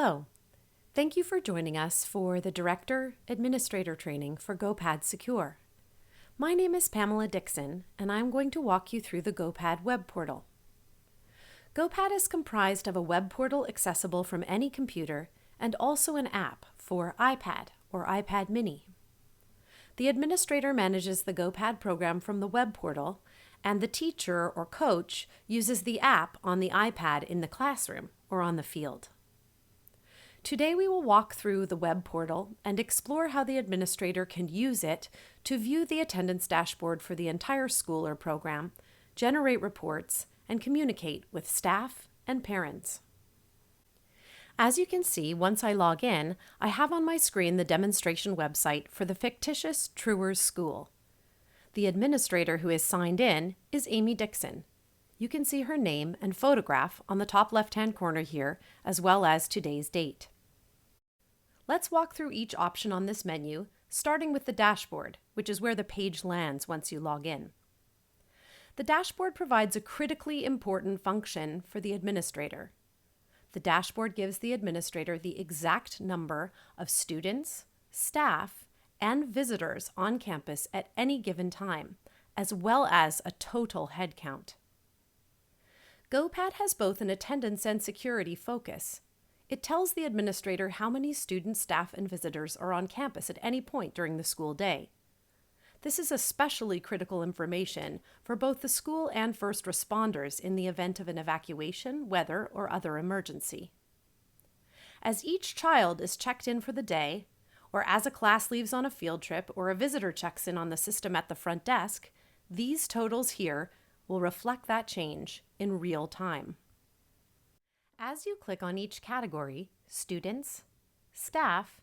Hello. Thank you for joining us for the Director Administrator Training for GoPad Secure. My name is Pamela Dixon, and I'm going to walk you through the GoPad web portal. GoPad is comprised of a web portal accessible from any computer and also an app for iPad or iPad mini. The administrator manages the GoPad program from the web portal, and the teacher or coach uses the app on the iPad in the classroom or on the field. Today we will walk through the web portal and explore how the administrator can use it to view the attendance dashboard for the entire school or program, generate reports, and communicate with staff and parents. As you can see, once I log in, I have on my screen the demonstration website for the fictitious Truers School. The administrator who is signed in is Amy Dixon. You can see her name and photograph on the top left-hand corner here, as well as today's date. Let's walk through each option on this menu, starting with the dashboard, which is where the page lands once you log in. The dashboard provides a critically important function for the administrator. The dashboard gives the administrator the exact number of students, staff, and visitors on campus at any given time, as well as a total head count. GoPad has both an attendance and security focus. It tells the administrator how many students, staff, and visitors are on campus at any point during the school day. This is especially critical information for both the school and first responders in the event of an evacuation, weather, or other emergency. As each child is checked in for the day, or as a class leaves on a field trip, or a visitor checks in on the system at the front desk, these totals here will reflect that change in real time. As you click on each category, students, staff,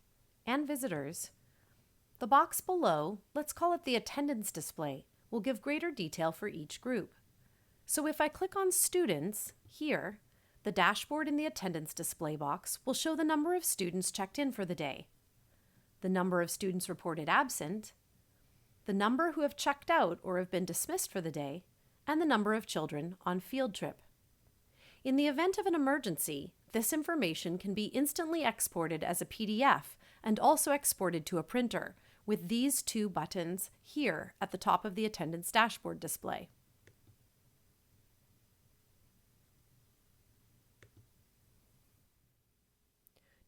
and visitors, the box below, let's call it the attendance display, will give greater detail for each group. So if I click on students here, the dashboard in the attendance display box will show the number of students checked in for the day, the number of students reported absent, the number who have checked out or have been dismissed for the day, and the number of children on field trip. In the event of an emergency, this information can be instantly exported as a PDF and also exported to a printer with these two buttons here at the top of the attendance dashboard display.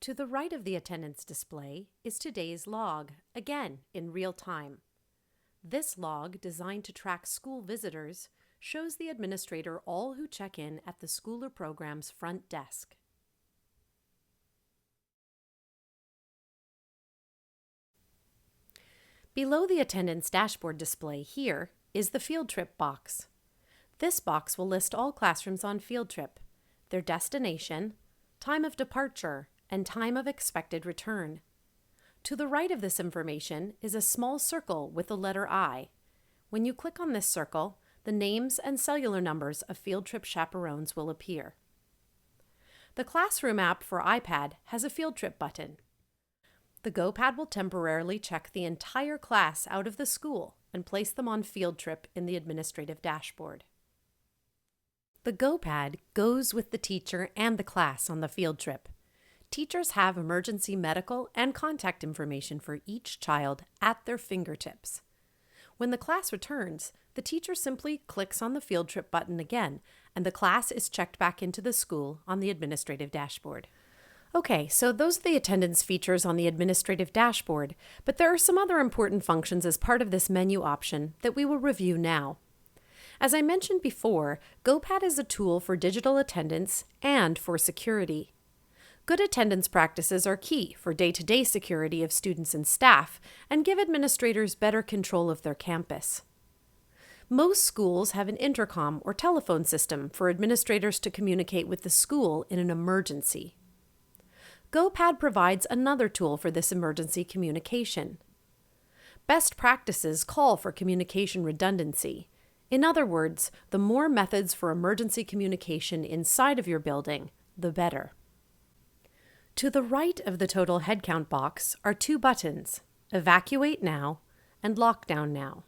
To the right of the attendance display is today's log, again in real time. This log, designed to track school visitors, shows the administrator all who check in at the school or program's front desk. Below the attendance dashboard display here is the field trip box. This box will list all classrooms on field trip, their destination, time of departure, and time of expected return. To the right of this information is a small circle with the letter I. When you click on this circle, the names and cellular numbers of field trip chaperones will appear. The Classroom app for iPad has a field trip button. The GoPad will temporarily check the entire class out of the school and place them on field trip in the administrative dashboard. The GoPad goes with the teacher and the class on the field trip. Teachers have emergency medical and contact information for each child at their fingertips. When the class returns, the teacher simply clicks on the field trip button again, and the class is checked back into the school on the administrative dashboard. Okay, so those are the attendance features on the administrative dashboard, but there are some other important functions as part of this menu option that we will review now. As I mentioned before, GoPad is a tool for digital attendance and for security. Good attendance practices are key for day-to-day security of students and staff and give administrators better control of their campus. Most schools have an intercom or telephone system for administrators to communicate with the school in an emergency. GoPad provides another tool for this emergency communication. Best practices call for communication redundancy. In other words, the more methods for emergency communication inside of your building, the better. To the right of the total headcount box are two buttons, Evacuate Now and Lockdown Now.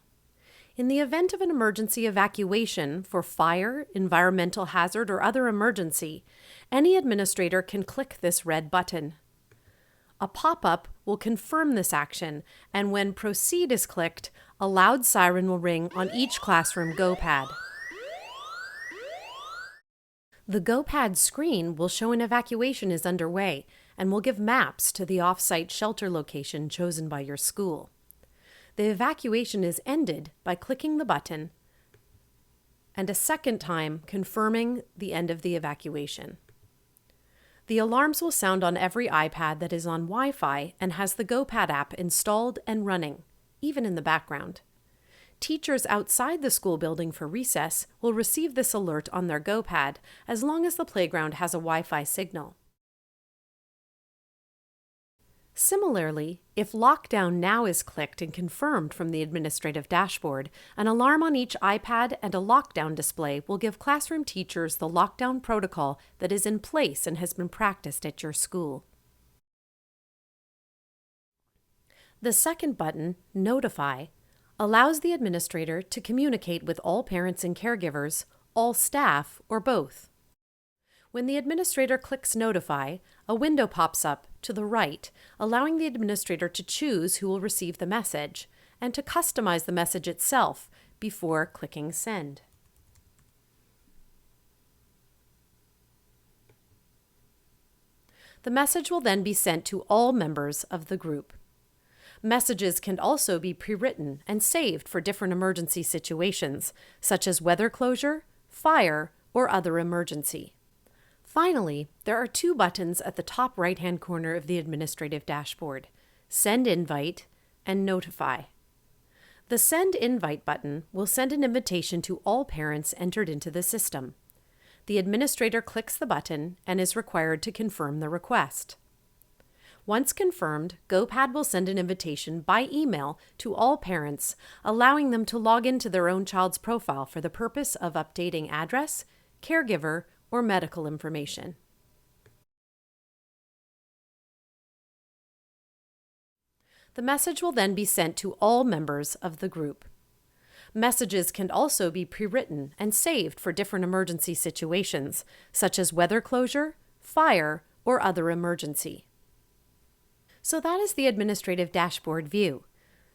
In the event of an emergency evacuation for fire, environmental hazard, or other emergency, any administrator can click this red button. A pop-up will confirm this action, and when Proceed is clicked, a loud siren will ring on each classroom GoPad. The GoPad screen will show an evacuation is underway and will give maps to the off-site shelter location chosen by your school. The evacuation is ended by clicking the button and a second time confirming the end of the evacuation. The alarms will sound on every iPad that is on Wi-Fi and has the GoPad app installed and running, even in the background. Teachers outside the school building for recess will receive this alert on their GoPad as long as the playground has a Wi-Fi signal. Similarly, if Lockdown Now is clicked and confirmed from the administrative dashboard, an alarm on each iPad and a lockdown display will give classroom teachers the lockdown protocol that is in place and has been practiced at your school. The second button, Notify, allows the administrator to communicate with all parents and caregivers, all staff, or both. When the administrator clicks Notify, a window pops up to the right, allowing the administrator to choose who will receive the message and to customize the message itself before clicking Send. The message will then be sent to all members of the group. Messages can also be pre-written and saved for different emergency situations, such as weather closure, fire, or other emergency. Finally, there are two buttons at the top right-hand corner of the administrative dashboard, Send Invite and Notify. The Send Invite button will send an invitation to all parents entered into the system. The administrator clicks the button and is required to confirm the request. Once confirmed, GoPad will send an invitation by email to all parents, allowing them to log into their own child's profile for the purpose of updating address, caregiver, or medical information. The message will then be sent to all members of the group. Messages can also be pre-written and saved for different emergency situations, such as weather closure, fire, or other emergency. So that is the administrative dashboard view.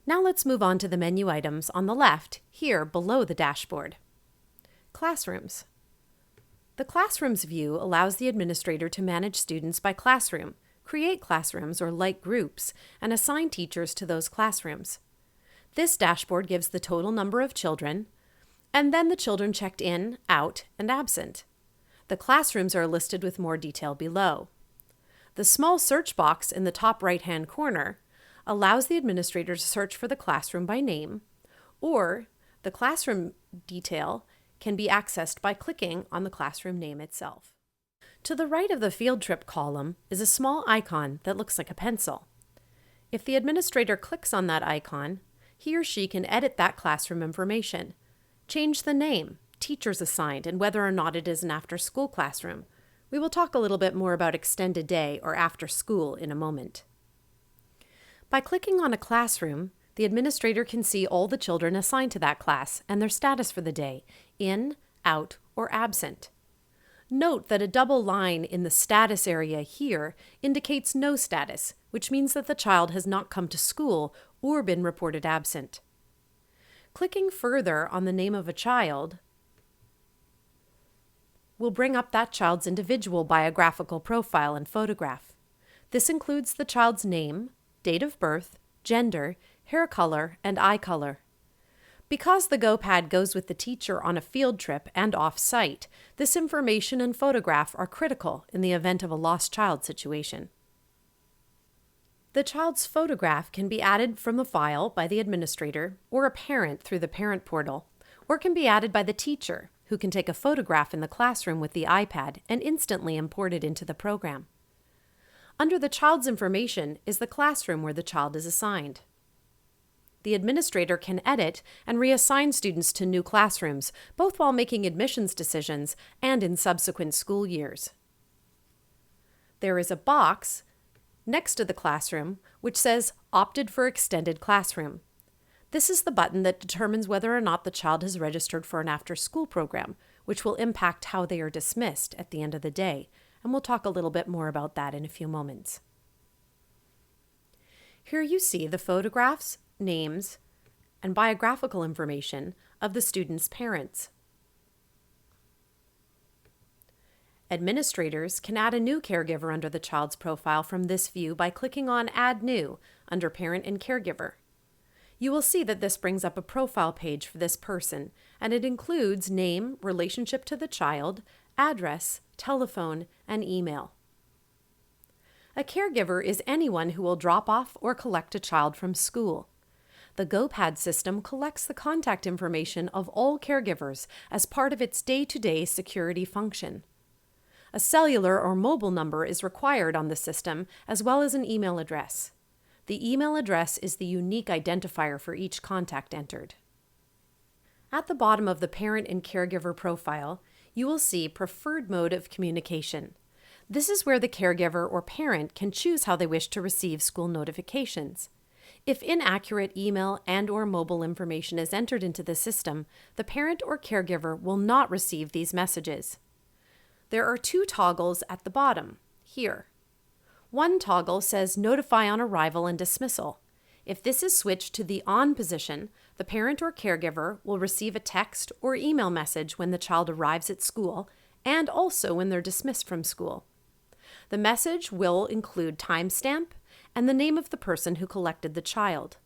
Now let's move on to the menu items on the left, here below the dashboard. Classrooms. The Classrooms view allows the administrator to manage students by classroom, create classrooms or like groups, and assign teachers to those classrooms. This dashboard gives the total number of children, and then the children checked in, out, and absent. The classrooms are listed with more detail below. The small search box in the top right-hand corner allows the administrator to search for the classroom by name, or the classroom detail can be accessed by clicking on the classroom name itself. To the right of the field trip column is a small icon that looks like a pencil. If the administrator clicks on that icon, he or she can edit that classroom information, change the name, teachers assigned, and whether or not it is an after-school classroom. We will talk a little bit more about extended day or after school in a moment. By clicking on a classroom, the administrator can see all the children assigned to that class and their status for the day, in, out, or absent. Note that a double line in the status area here indicates no status, which means that the child has not come to school or been reported absent. Clicking further on the name of a child will bring up that child's individual biographical profile and photograph. This includes the child's name, date of birth, gender, hair color, and eye color. Because the GoPad goes with the teacher on a field trip and off-site, this information and photograph are critical in the event of a lost child situation. The child's photograph can be added from a file by the administrator or a parent through the parent portal, or can be added by the teacher, who can take a photograph in the classroom with the iPad and instantly import it into the program. Under the child's information is the classroom where the child is assigned. The administrator can edit and reassign students to new classrooms, both while making admissions decisions and in subsequent school years. There is a box next to the classroom which says Opted for Extended Classroom. This is the button that determines whether or not the child has registered for an after-school program, which will impact how they are dismissed at the end of the day, and we'll talk a little bit more about that in a few moments. Here you see the photographs, names, and biographical information of the student's parents. Administrators can add a new caregiver under the child's profile from this view by clicking on Add New under Parent and Caregiver. You will see that this brings up a profile page for this person, and it includes name, relationship to the child, address, telephone, and email. A caregiver is anyone who will drop off or collect a child from school. The GoPad system collects the contact information of all caregivers as part of its day-to-day security function. A cellular or mobile number is required on the system, as well as an email address. The email address is the unique identifier for each contact entered. At the bottom of the parent and caregiver profile, you will see Preferred Mode of Communication. This is where the caregiver or parent can choose how they wish to receive school notifications. If inaccurate email and/or mobile information is entered into the system, the parent or caregiver will not receive these messages. There are two toggles at the bottom, here. One toggle says Notify on Arrival and Dismissal. If this is switched to the On position, the parent or caregiver will receive a text or email message when the child arrives at school and also when they're dismissed from school. The message will include timestamp and the name of the person who collected the child.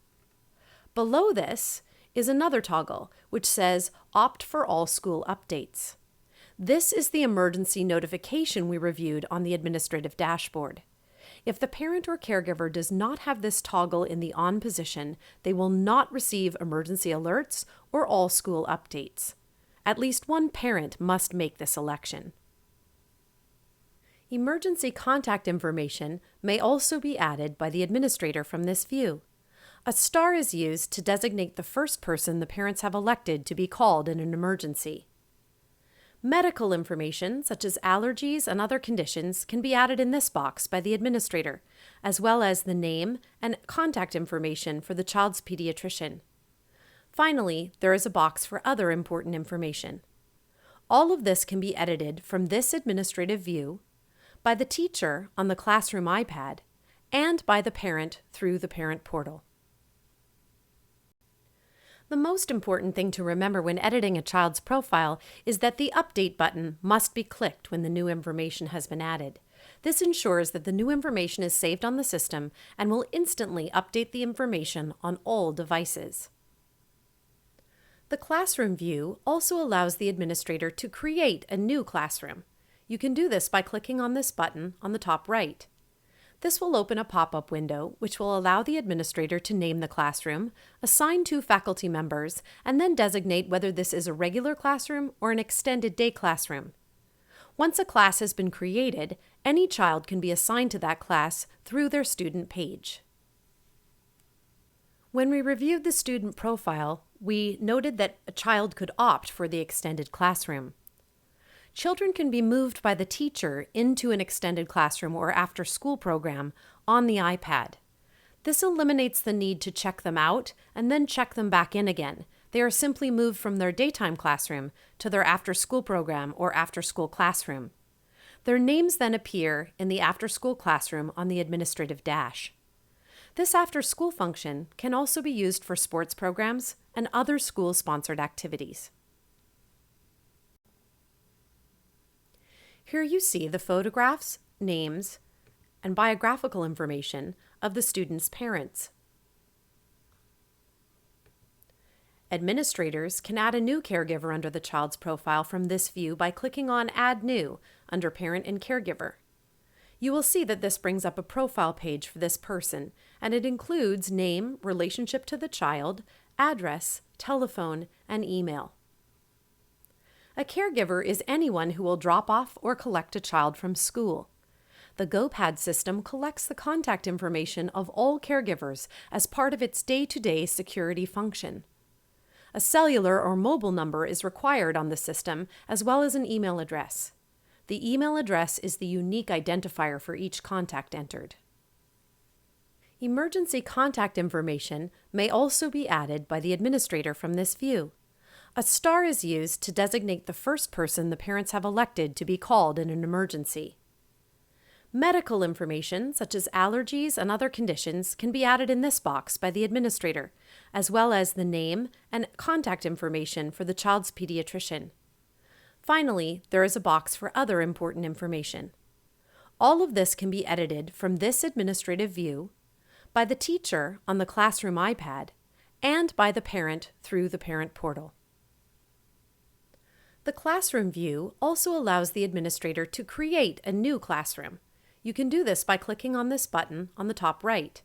Below this is another toggle which says Opt for All School Updates. This is the emergency notification we reviewed on the administrative dashboard. If the parent or caregiver does not have this toggle in the on position, they will not receive emergency alerts or all school updates. At least one parent must make this election. Emergency contact information may also be added by the administrator from this view. A star is used to designate the first person the parents have elected to be called in an emergency. Medical information, such as allergies and other conditions, can be added in this box by the administrator, as well as the name and contact information for the child's pediatrician. Finally, there is a box for other important information. All of this can be edited from this administrative view, by the teacher on the classroom iPad, and by the parent through the parent portal. The most important thing to remember when editing a child's profile is that the Update button must be clicked when the new information has been added. This ensures that the new information is saved on the system and will instantly update the information on all devices. The Classroom view also allows the administrator to create a new classroom. You can do this by clicking on this button on the top right. This will open a pop-up window which will allow the administrator to name the classroom, assign 2 faculty members, and then designate whether this is a regular classroom or an extended day classroom. Once a class has been created, any child can be assigned to that class through their student page. When we reviewed the student profile, we noted that a child could opt for the extended classroom. Children can be moved by the teacher into an extended classroom or after-school program on the iPad. This eliminates the need to check them out and then check them back in again. They are simply moved from their daytime classroom to their after-school program or after-school classroom. Their names then appear in the after-school classroom on the administrative dash. This after-school function can also be used for sports programs and other school-sponsored activities. Here you see the photographs, names, and biographical information of the student's parents. Administrators can add a new caregiver under the child's profile from this view by clicking on Add New under Parent and Caregiver. You will see that this brings up a profile page for this person, and it includes name, relationship to the child, address, telephone, and email. A caregiver is anyone who will drop off or collect a child from school. The GoPad system collects the contact information of all caregivers as part of its day-to-day security function. A cellular or mobile number is required on the system, as well as an email address. The email address is the unique identifier for each contact entered. Emergency contact information may also be added by the administrator from this view. A star is used to designate the first person the parents have elected to be called in an emergency. Medical information, such as allergies and other conditions, can be added in this box by the administrator, as well as the name and contact information for the child's pediatrician. Finally, there is a box for other important information. All of this can be edited from this administrative view, by the teacher on the classroom iPad, and by the parent through the parent portal. The classroom view also allows the administrator to create a new classroom. You can do this by clicking on this button on the top right.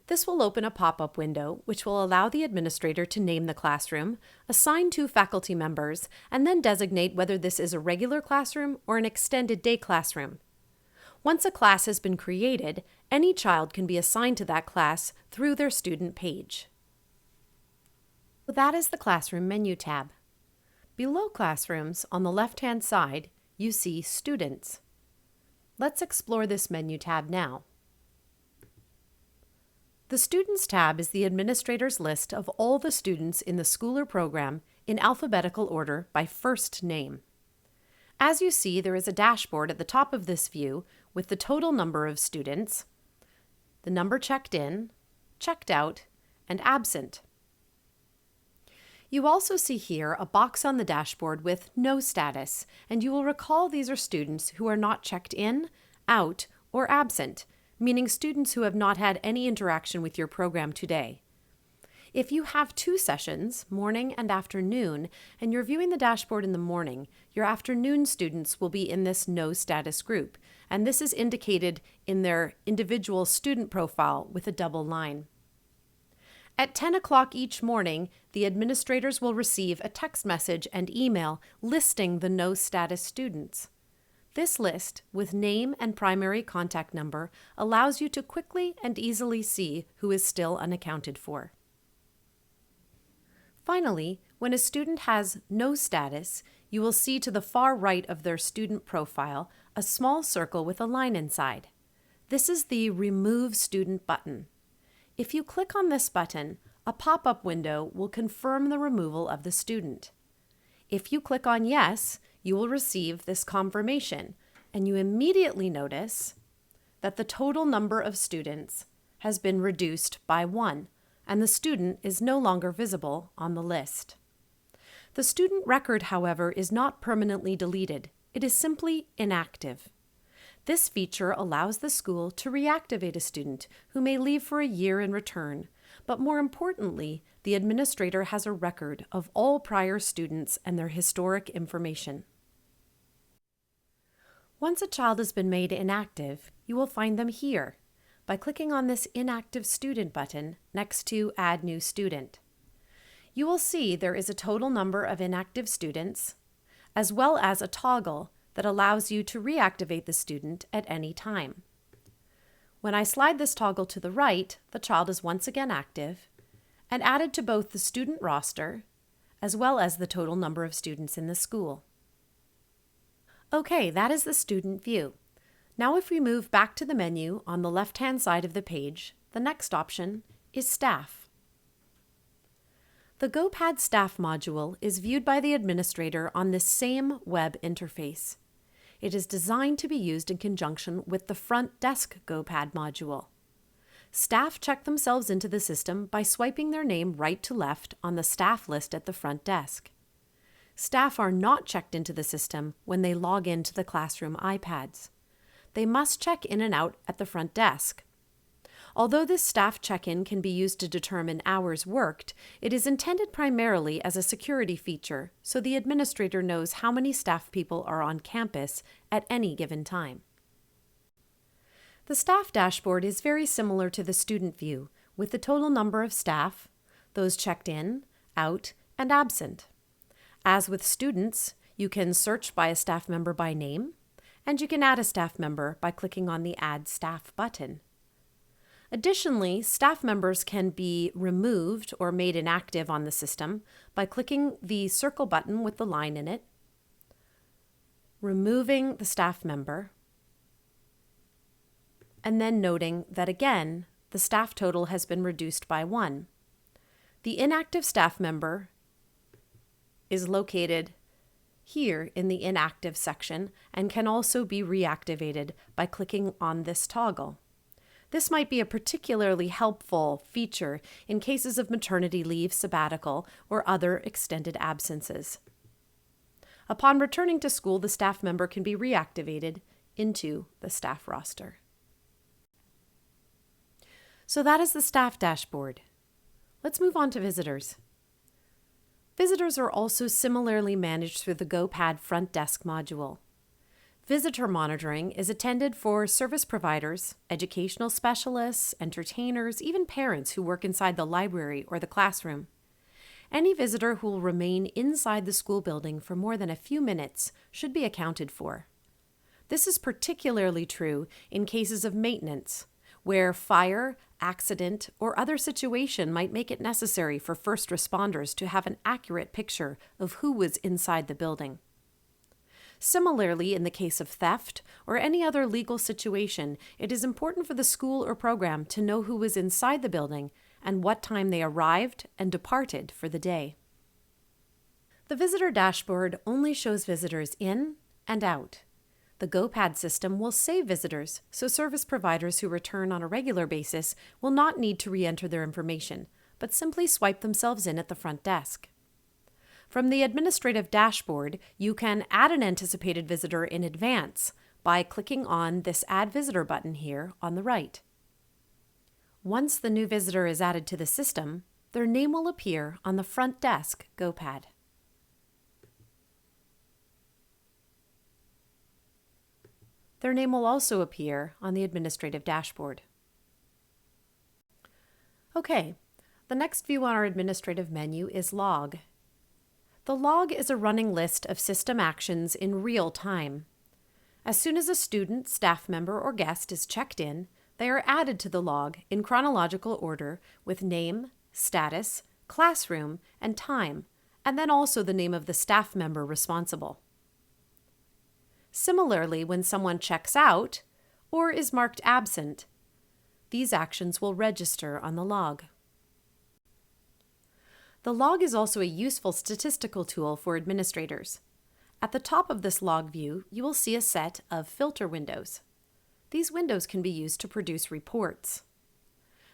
This will open a pop-up window which will allow the administrator to name the classroom, assign 2 faculty members, and then designate whether this is a regular classroom or an extended day classroom. Once a class has been created, any child can be assigned to that class through their student page. That is the Classroom menu tab. Below Classrooms, on the left-hand side, you see Students. Let's explore this menu tab now. The Students tab is the administrator's list of all the students in the school or program in alphabetical order by first name. As you see, there is a dashboard at the top of this view with the total number of students, the number checked in, checked out, and absent. You also see here a box on the dashboard with no status, and you will recall these are students who are not checked in, out, or absent, meaning students who have not had any interaction with your program today. If you have 2 sessions, morning and afternoon, and you're viewing the dashboard in the morning, your afternoon students will be in this no status group, and this is indicated in their individual student profile with a double line. At 10 o'clock each morning, the administrators will receive a text message and email listing the no status students. This list, with name and primary contact number, allows you to quickly and easily see who is still unaccounted for. Finally, when a student has no status, you will see to the far right of their student profile a small circle with a line inside. This is the Remove Student button. If you click on this button, a pop-up window will confirm the removal of the student. If you click on Yes, you will receive this confirmation, and you immediately notice that the total number of students has been reduced by 1, and the student is no longer visible on the list. The student record, however, is not permanently deleted. It is simply inactive. This feature allows the school to reactivate a student who may leave for a year and return, but more importantly, the administrator has a record of all prior students and their historic information. Once a child has been made inactive, you will find them here by clicking on this Inactive Student button next to Add New Student. You will see there is a total number of inactive students, as well as a toggle that allows you to reactivate the student at any time. When I slide this toggle to the right, the child is once again active and added to both the student roster as well as the total number of students in the school. Okay, that is the student view. Now if we move back to the menu on the left-hand side of the page, the next option is Staff. The GoPad Staff module is viewed by the administrator on this same web interface. It is designed to be used in conjunction with the Front Desk GoPad module. Staff check themselves into the system by swiping their name right to left on the staff list at the front desk. Staff are not checked into the system when they log into the classroom iPads. They must check in and out at the front desk. Although this staff check-in can be used to determine hours worked, it is intended primarily as a security feature, so the administrator knows how many staff people are on campus at any given time. The staff dashboard is very similar to the student view, with the total number of staff, those checked in, out, and absent. As with students, you can search by a staff member by name, and you can add a staff member by clicking on the Add Staff button. Additionally, staff members can be removed or made inactive on the system by clicking the circle button with the line in it, removing the staff member, and then noting that again, the staff total has been reduced by 1. The inactive staff member is located here in the inactive section and can also be reactivated by clicking on this toggle. This might be a particularly helpful feature in cases of maternity leave, sabbatical, or other extended absences. Upon returning to school, the staff member can be reactivated into the staff roster. So that is the staff dashboard. Let's move on to visitors. Visitors are also similarly managed through the GoPad Front Desk module. Visitor monitoring is attended for service providers, educational specialists, entertainers, even parents who work inside the library or the classroom. Any visitor who will remain inside the school building for more than a few minutes should be accounted for. This is particularly true in cases of maintenance, where fire, accident, or other situation might make it necessary for first responders to have an accurate picture of who was inside the building. Similarly, in the case of theft or any other legal situation, it is important for the school or program to know who was inside the building and what time they arrived and departed for the day. The visitor dashboard only shows visitors in and out. The GoPad system will save visitors, so service providers who return on a regular basis will not need to re-enter their information, but simply swipe themselves in at the front desk. From the administrative dashboard, you can add an anticipated visitor in advance by clicking on this Add Visitor button here on the right. Once the new visitor is added to the system, their name will appear on the front desk GoPad. Their name will also appear on the administrative dashboard. Okay, the next view on our administrative menu is Log. The log is a running list of system actions in real time. As soon as a student, staff member, or guest is checked in, they are added to the log in chronological order with name, status, classroom, and time, and then also the name of the staff member responsible. Similarly, when someone checks out or is marked absent, these actions will register on the log. The log is also a useful statistical tool for administrators. At the top of this log view, you will see a set of filter windows. These windows can be used to produce reports.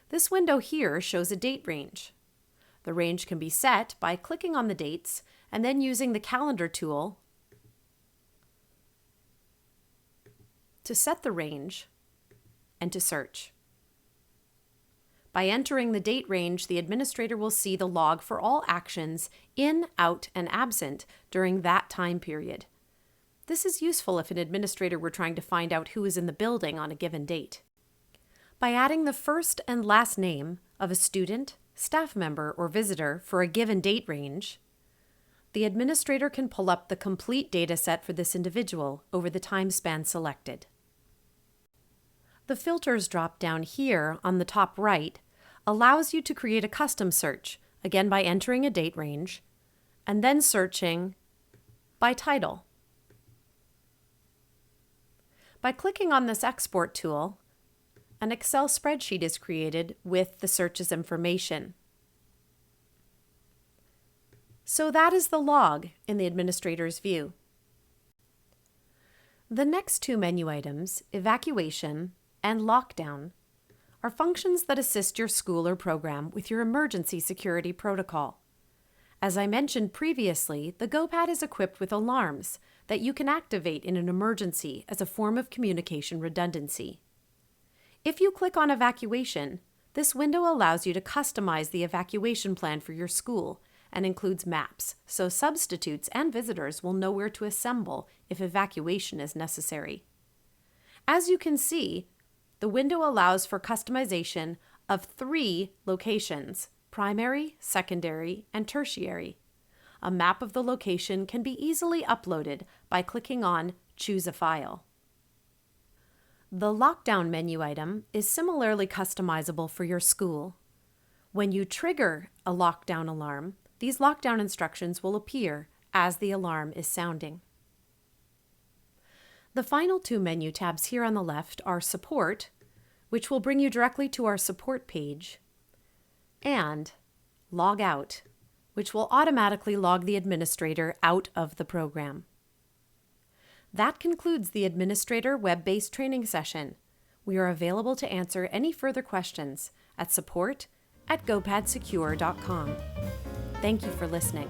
This window here shows a date range. The range can be set by clicking on the dates and then using the calendar tool to set the range and to search. By entering the date range, the administrator will see the log for all actions in, out, and absent during that time period. This is useful if an administrator were trying to find out who is in the building on a given date. By adding the first and last name of a student, staff member, or visitor for a given date range, the administrator can pull up the complete data set for this individual over the time span selected. The Filters drop-down here on the top right allows you to create a custom search, again by entering a date range, and then searching by title. By clicking on this export tool, an Excel spreadsheet is created with the search's information. So that is the log in the administrator's view. The next two menu items, evacuation and lockdown, are functions that assist your school or program with your emergency security protocol. As I mentioned previously, the GoPad is equipped with alarms that you can activate in an emergency as a form of communication redundancy. If you click on evacuation, this window allows you to customize the evacuation plan for your school and includes maps, so substitutes and visitors will know where to assemble if evacuation is necessary. As you can see, the window allows for customization of 3 locations: primary, secondary, and tertiary. A map of the location can be easily uploaded by clicking on Choose a File. The lockdown menu item is similarly customizable for your school. When you trigger a lockdown alarm, these lockdown instructions will appear as the alarm is sounding. The final 2 menu tabs here on the left are Support, which will bring you directly to our support page, and Log Out, which will automatically log the administrator out of the program. That concludes the Administrator web-based training session. We are available to answer any further questions at support@gopadsecure.com. Thank you for listening.